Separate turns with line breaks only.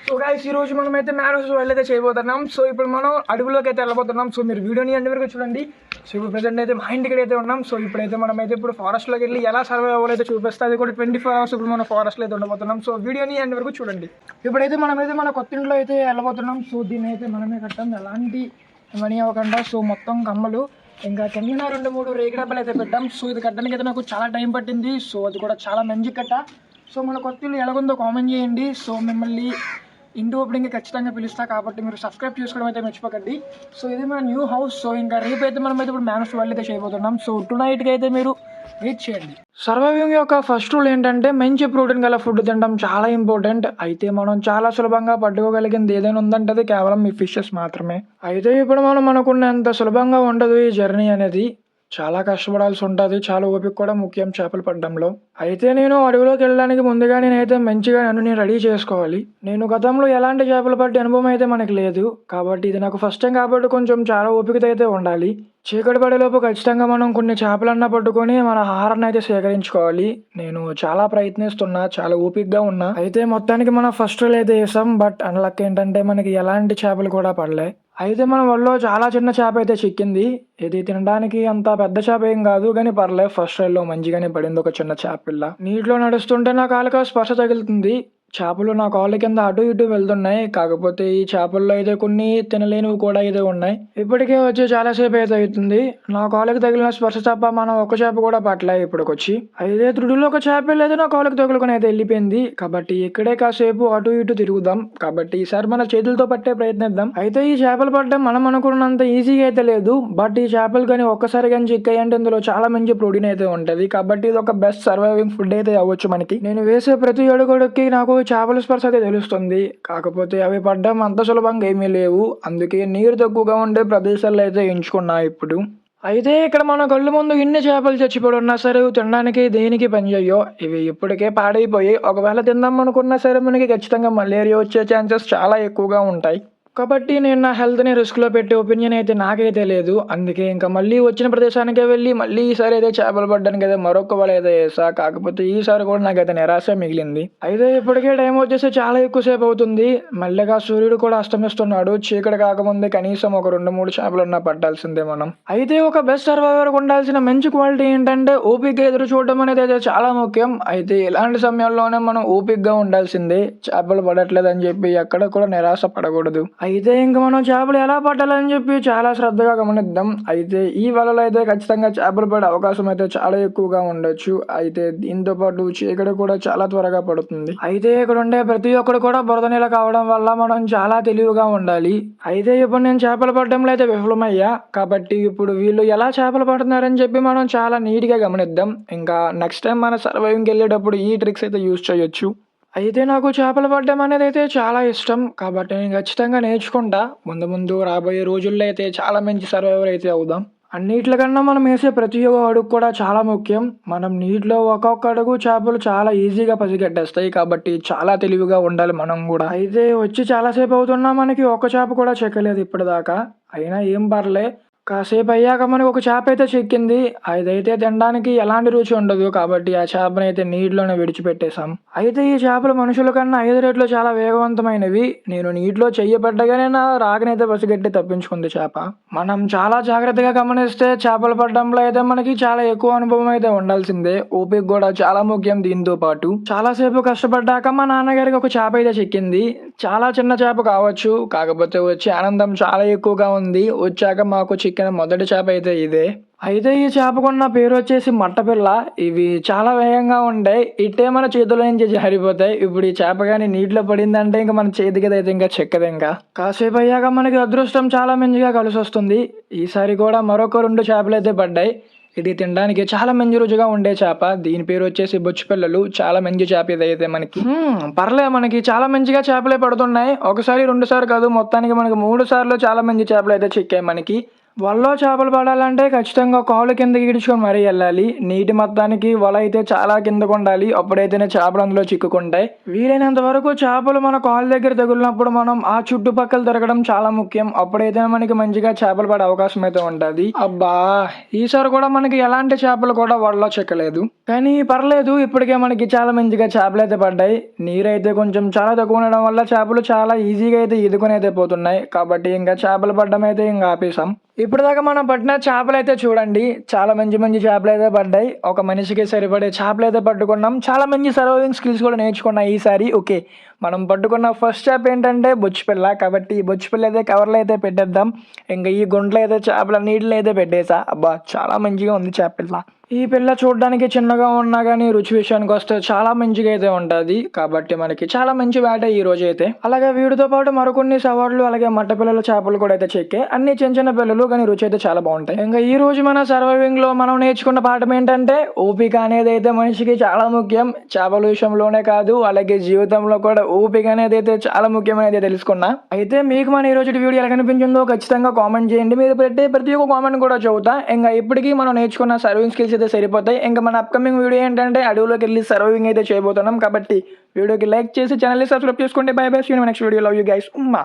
So guys ఈ రోజు మనం అయితే మ్యారేజ్ అయితే చేయబోతున్నాం. సో ఇప్పుడు మనం అడవిలోకి అయితే వెళ్ళబోతున్నాం. సో మీరు వీడియోని అన్ని వరకు చూడండి. సో ఇప్పుడు ప్రజెంట్ అయితే మా ఇంటికి అయితే ఉన్నాం. సో ఇప్పుడైతే మనమైతే ఇప్పుడు ఫారెస్ట్లోకి వెళ్ళి ఎలా సర్వైవ్ అవ్వాలైతే చూపిస్తే అది కూడా 24 hours ఇప్పుడు మనం ఫారెస్ట్లో అయితే ఉండబోతున్నాం. సో వీడియోని అన్ని వరకు చూడండి. ఇప్పుడైతే మనమైతే మన కొత్త ఇంట్లో అయితే వెళ్ళబోతున్నాం. సో దీన్ని అయితే మనమే కట్టాం, ఎలాంటి మనీ అవ్వకుండా. సో మొత్తం కమ్మలు ఇంకా కింద 2-3 రేగి డబ్బాలు అయితే పెట్టాం. సో ఇది కట్టడానికి అయితే నాకు చాలా టైం పట్టింది. సో అది కూడా చాలా మంచి కట్ట. సో మన కొత్త ఇల్లు ఎలాగుందో కామెంట్ చేయండి. సో మిమ్మల్ని ఇంటి ఓపెనింగ్ ఖచ్చితంగా పిలుస్తా, కాబట్టి మీరు సబ్స్క్రైబ్ చేసుకోవడం అయితే మర్చిపోకండి. సో ఇది మన న్యూ హౌస్. సో ఇంకా రేపు అయితే మనం అయితే ఇప్పుడు మ్యాన్స్ వాళ్ళు అయితే చేయబోతున్నాం. సో టునైట్కి అయితే మీరు వెయిట్ చేయండి. సర్వైవింగ్ యొక్క ఫస్ట్ రూల్ ఏంటంటే మంచి ప్రోటీన్ గల ఫుడ్ తినడం చాలా ఇంపార్టెంట్. అయితే మనం చాలా సులభంగా పట్టుకోగలిగింది ఏదైనా ఉందంటే అది కేవలం ఈ ఫిషెస్ మాత్రమే. అయితే ఇప్పుడు మనం అనుకున్నంత సులభంగా ఉండదు ఈ జర్నీ అనేది. చాలా కష్టపడాల్సి ఉంటుంది, చాలా ఓపిక కూడా ముఖ్యం చేపలు పట్టడంలో. అయితే నేను అడవిలోకి వెళ్ళడానికి ముందుగా నేనైతే మంచిగా నేను రెడీ చేసుకోవాలి. నేను గతంలో ఎలాంటి చేపలు పట్టే అనుభవం అయితే మనకి లేదు, కాబట్టి ఇది నాకు ఫస్ట్ టైం కాబట్టి కొంచెం చాలా ఓపికత అయితే ఉండాలి. చీకటి పడేలోపు ఖచ్చితంగా మనం కొన్ని చేపలన్నా పట్టుకొని మన ఆహారాన్ని అయితే సేకరించుకోవాలి. నేను చాలా ప్రయత్నిస్తున్నా, చాలా ఓపికగా ఉన్నా. అయితే మొత్తానికి మనం ఫస్ట్ రోల్ అయితే వేసాం. బట్ అన్లక్ ఏంటంటే మనకి ఎలాంటి చేపలు కూడా పడలే. అయితే మన వల్ల చాలా చిన్న చేప అయితే చిక్కింది. ఇది తినడానికి అంత పెద్ద చేప ఏం కాదు, కానీ పర్లేదు. ఫస్ట్ రైల్లో మంచిగానే పడింది ఒక చిన్న చేప పిల్ల. నీటిలో నడుస్తుంటే నా కాలుకి స్పర్శ తగులుతుంది. చేపలు నా కాళ్ళ కింద అటు ఇటు వెళ్తున్నాయి. కాకపోతే ఈ చేపల్లో అయితే కొన్ని తినలేనివి కూడా అయితే ఉన్నాయి. ఇప్పటికే వచ్చి చాలాసేపు అయితే అవుతుంది. నా కాళ్ళకి తగిలిన స్పర్శ చేప మనం ఒక చేప కూడా పట్టలే ఇప్పటికొచ్చి. అయితే త్రుడిలో ఒక చేప వెళ్ళేది నా కాళ్ళకి తగులుకొని అయితే వెళ్ళిపోయింది. కాబట్టి ఇక్కడే కాసేపు అటు ఇటు తిరుగుదాం. కాబట్టి ఈసారి మన చేతులతో పట్టే ప్రయత్నిద్దాం. అయితే ఈ చేపలు పట్టడం మనం అనుకున్నంత ఈజీగా అయితే లేదు. బట్ ఈ చేపలు కానీ ఒక్కసారి కానీ చిక్కాయి అంటే ఇందులో చాలా మంచి ప్రోటీన్ అయితే ఉంటది. కాబట్టి ఇది ఒక బెస్ట్ సర్వైవింగ్ ఫుడ్ అయితే అవ్వచ్చు మనకి. నేను వేసే ప్రతి అడుగుకి నాకు చేపల స్పర్శ అయితే తెలుస్తుంది. కాకపోతే అవి పడ్డం అంత సులభంగా ఏమీ లేవు. అందుకే నీరు తక్కువగా ఉండే ప్రదేశాల్లో అయితే ఎంచుకున్నా ఇప్పుడు. అయితే ఇక్కడ మన కళ్ళు ముందు ఇన్ని చేపలు చచ్చిపోయి ఉన్నా సరే తినడానికి దేనికి పనిచేయో. ఇవి ఇప్పటికే పాడైపోయి ఒకవేళ తిందాం అనుకున్నా సరే మనకి ఖచ్చితంగా మలేరియా వచ్చే ఛాన్సెస్ చాలా ఎక్కువగా ఉంటాయి. కాబట్టి నేను నా హెల్త్ని రిస్క్లో పెట్టే ఒపీనియన్ అయితే నాకైతే లేదు. అందుకే ఇంకా మళ్ళీ వచ్చిన ప్రదేశానికే వెళ్ళి మళ్ళీ ఈసారి అయితే చేపలు పడ్డానికి అయితే మరొక వల అయితే వేసా. కాకపోతే ఈసారి కూడా నాకైతే నిరాశ మిగిలింది. అయితే ఇప్పటికే టైం వచ్చేసి చాలా ఎక్కువసేపు అవుతుంది. మళ్ళీగా సూర్యుడు కూడా అస్తమిస్తున్నాడు. చీకటి కాకముందే కనీసం ఒక 2-3 చేపలన్నా పట్టాల్సిందే మనం. అయితే ఒక బెస్ట్ సర్వైవర్ ఉండాల్సిన మంచి క్వాలిటీ ఏంటంటే ఓపిక ఎదురు చూడడం అనేది అయితే చాలా ముఖ్యం. అయితే ఇలాంటి సమయాల్లోనే మనం ఓపికగా ఉండాల్సిందే. చేపలు పడట్లేదు అని చెప్పి ఎక్కడ కూడా నిరాశ పడకూడదు. అయితే ఇంకా మనం చేపలు ఎలా పట్టాలని చెప్పి చాలా శ్రద్ధగా గమనిద్దాం. అయితే ఈ వలలో అయితే ఖచ్చితంగా చేపలు పడే అవకాశం అయితే చాలా ఎక్కువగా ఉండొచ్చు. అయితే దీంతో పాటు చీకటి కూడా చాలా త్వరగా పడుతుంది. అయితే ఇక్కడ ఉండే ప్రతి ఒక్కరు కూడా బురద నీళ్ళ కావడం వల్ల మనం చాలా తెలివిగా ఉండాలి. అయితే ఇప్పుడు నేను చేపలు పట్టడంలో అయితే విఫలమయ్యా. కాబట్టి ఇప్పుడు వీళ్ళు ఎలా చేపలు పడుతున్నారని చెప్పి మనం చాలా నీట్గా గమనిద్దాం. ఇంకా నెక్స్ట్ టైం మన సర్వైవింగ్కి వెళ్ళేటప్పుడు ఈ ట్రిక్స్ అయితే యూజ్ చేయొచ్చు. అయితే నాకు చేపలు పట్టడం అనేది అయితే చాలా ఇష్టం. కాబట్టి నేను ఖచ్చితంగా నేర్చుకుంటా. ముందు రాబోయే రోజుల్లో అయితే చాలా మంచి సర్వైవర్ అయితే అవుదాం. అన్నిట్లకన్నా మనం వేసే ప్రతి ఒక్క అడుగు కూడా చాలా ముఖ్యం. మనం నీటిలో ఒక్కొక్క అడుగు చేపలు చాలా ఈజీగా పసిగట్టేస్తాయి. కాబట్టి చాలా తెలివిగా ఉండాలి మనం కూడా. అయితే వచ్చి చాలాసేపు అవుతున్నా మనకి ఒక చేప కూడా చెక్కలేదు ఇప్పటిదాకా. అయినా ఏం పర్లే, కాసేపు అయ్యాక మనకు ఒక చేప అయితే చిక్కింది. అదైతే తినడానికి ఎలాంటి రుచి ఉండదు. కాబట్టి ఆ చేపని అయితే నీటిలోనే విడిచిపెట్టేశాం. అయితే ఈ చేపలు మనుషుల కన్నా 5 రెట్లు చాలా వేగవంతమైనవి. నేను నీటిలో చెయ్యబడ్డగానే నా రాగనైతే పసిగట్టి తప్పించుకుంది చేప. మనం చాలా జాగ్రత్తగా గమనిస్తే చేపలు పట్టడంలో అయితే మనకి చాలా ఎక్కువ అనుభవం అయితే ఉండాల్సిందే. ఓపిక కూడా చాలా ముఖ్యం. దీంతో పాటు చాలాసేపు కష్టపడ్డాక మా నాన్నగారికి ఒక చేప అయితే చిక్కింది. చాలా చిన్న చేప కావచ్చు, కాకపోతే వచ్చే ఆనందం చాలా ఎక్కువగా ఉంది. వచ్చాక మాకు చిక్కిన మొదటి చేప అయితే ఇదే. అయితే ఈ చేపకున్న పేరు వచ్చేసి మట్టపిల్ల. ఇవి చాలా వేగంగా ఉంటాయి. ఇట్టే మన చేతిలో నుంచి జారిపోతాయి. ఇప్పుడు ఈ చేప కానీ నీటిలో పడిందంటే ఇంకా మన చేతికి అయితే ఇంకా చెక్కదు. ఇంకా కాసేపు అయ్యాక మనకి అదృష్టం చాలా మంచిగా కలిసి వస్తుంది. ఈసారి కూడా మరొక 2 చేపలు అయితే పడ్డాయి. ఇది తినడానికి చాలా మంచి రుచిగా ఉండే చేప. దీని పేరు వచ్చేసి బొచ్చు పిల్లలు. చాలా మంచి చేప ఇదైతే మనకి. పర్లే, మనకి చాలా మంచిగా చేపలే పడుతున్నాయి. ఒకసారి 2 సార్లు కాదు, మొత్తానికి మనకి 3 సార్లు చాలా మంచి చేపలు అయితే చిక్కాయి మనకి. వలలో చేపలు పడాలంటే ఖచ్చితంగా కాలు కిందకి ఈడ్చుకొని మరీ వెళ్ళాలి. నీటి మొత్తానికి వల అయితే చాలా కిందకు ఉండాలి. అప్పుడైతేనే చేపలు అందులో చిక్కుకుంటాయి. వీలైనంత వరకు చేపలు మన కాలు దగ్గర తగిలినప్పుడు మనం ఆ చుట్టుపక్కల తిరగడం చాలా ముఖ్యం. అప్పుడైతే మనకి మంచిగా చేపలు పడే అవకాశం అయితే ఉంటుంది. అబ్బా, ఈసారి కూడా మనకి ఎలాంటి చేపలు కూడా వలలో చిక్కలేదు. కానీ పర్లేదు, ఇప్పటికే మనకి చాలా మంచిగా చేపలు అయితే పడ్డాయి. నీరైతే కొంచెం చాలా తక్కువ ఉండడం వల్ల చేపలు చాలా ఈజీగా అయితే ఈదుకొని అయితే పోతున్నాయి. కాబట్టి ఇంకా చేపలు పడ్డం అయితే ఇంకా ఆపేసాం. ఇప్పటిదాకా మనం పట్టిన చేపలు అయితే చూడండి, చాలా మంచి మంచి చేపలు అయితే పడ్డాయి. ఒక మనిషికి సరిపడే చేపలు అయితే పట్టుకున్నాం. చాలా మంచి సర్వైవింగ్ స్కిల్స్ కూడా నేర్చుకున్నాం ఈసారి. ఓకే, మనం పట్టుకున్న ఫస్ట్ చేప ఏంటంటే బొచ్చుపిల్ల. కాబట్టి ఈ బొచ్చుపిల్ల అయితే కవర్లో అయితే పెట్టేద్దాం. ఇంకా ఈ గుంటలో అయితే చేపల నీటిలో అయితే పెట్టేసా. అబ్బా, చాలా మంచిగా ఉంది చేపపిల్ల. ఈ పిల్ల చూడడానికి చిన్నగా ఉన్నా కానీ రుచి విషయానికి వస్తే చాలా మంచిగా అయితే ఉంటుంది. కాబట్టి మనకి చాలా మంచి వేట ఈ రోజు అయితే. అలాగే వీటితో పాటు మరికొన్ని సవాళ్ళు, అలాగే మట్ట పిల్లల చేపలు కూడా అయితే చెక్కే. అన్ని చిన్న చిన్న పిల్లలు, కానీ రుచి అయితే చాలా బాగుంటాయి. ఇంకా ఈ రోజు మన సర్వైవింగ్ లో మనం నేర్చుకున్న పాఠం ఏంటంటే ఓపిక అనేది అయితే మనిషికి చాలా ముఖ్యం. చేపల విషయంలోనే కాదు, అలాగే జీవితంలో కూడా ఓపిక అనేది అయితే చాలా ముఖ్యమైనది తెలుసుకున్నా. అయితే మీకు మన ఈ రోజు వీడియో ఎలా కనిపించిందో ఖచ్చితంగా కామెంట్ చేయండి. మీరు పెట్టే ప్రతి ఒక్క కామెంట్ కూడా చదువుతా. ఇంకా ఇప్పటికీ మనం నేర్చుకున్న సర్వైవింగ్ స్కిల్స్ అయితే సరిపోతాయి. ఇంకా మన అప్కమింగ్ వీడియో ఏంటంటే అడవిలోకి వెళ్ళి సర్వైవింగ్ అయితే చేయబోతున్నాం. కాబట్టి వీడియోకి లైక్ చేసి ఛానల్ని సబ్స్క్రైబ్ చేసుకోండి. Bye bye, see you next video. Love you guys. Umma.